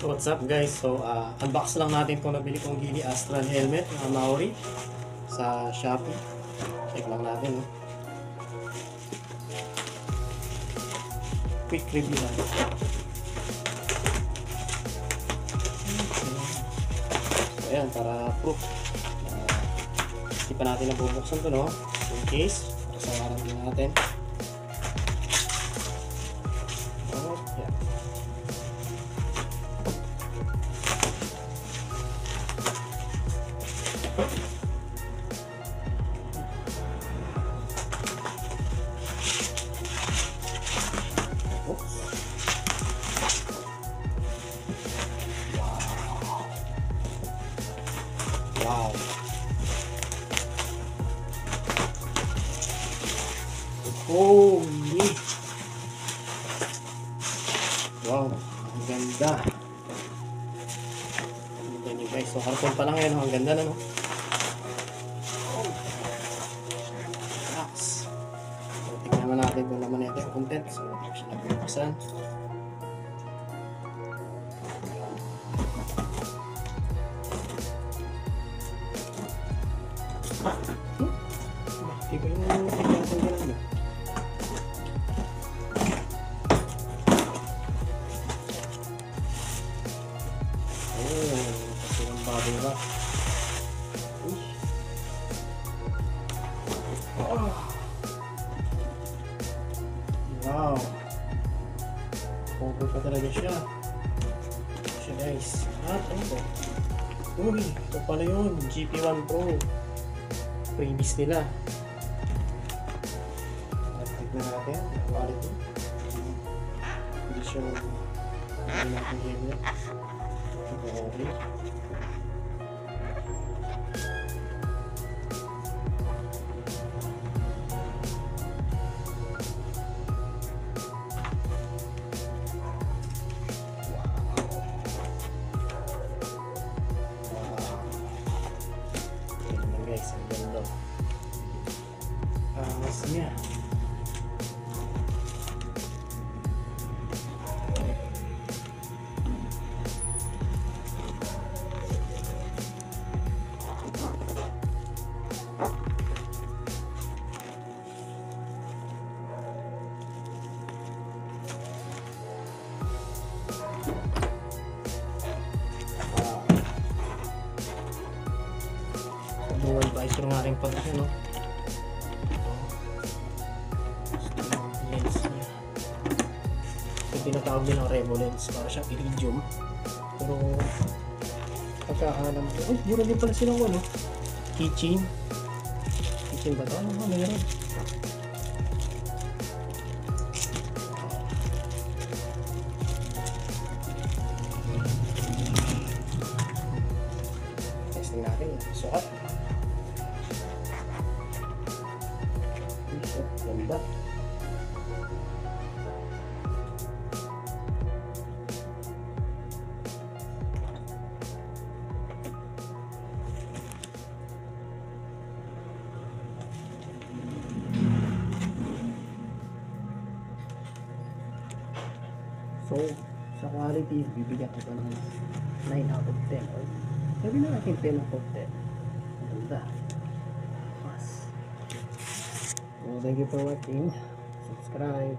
What's up guys? So unbox lang natin itong nabili kong Gili Astral helmet na Maori sa Shopee. Check lang natin, no? Quick review lang. So ayan, para proof hindi pa natin nabubuksan ito, no? In case, para sa warranty natin. Oh, yeah. Wow. Holy. Wow, ang ganda. Tignan nyo guys. So karton pa lang yan. Ang ganda na, no? Relax. So tignan naman natin kung naman ito yung content. So ito siya nagpapakasan. Hindi ko yung pagkakasang gano'n, no? Kasi yung bubble wrap. Wow, cover pa talaga siya guys. At ano po, uy, ito pala yun, GP1 Pro previous nila. At tignan natin ang quality. Hindi siya hindi natin helmet. Okay. Guys, ang ganda. Angas niya. Dual visor nga rin pala siya, no? Ito yung lens niya. Ito tinatawag din ng Revo lens. Para siyang iridium. Pero pagkaalam ko, ay, mura din pala silang ano? Keychain. Keychain ba ito? Ano ba? Mayroon. Testing natin. Sukat. Ganda. So, sa quality, bibigyan ko ng 9 out of 10. Or sabi na natin 10 out of 10. Ganda. Mas. So, thank you for watching. Subscribe.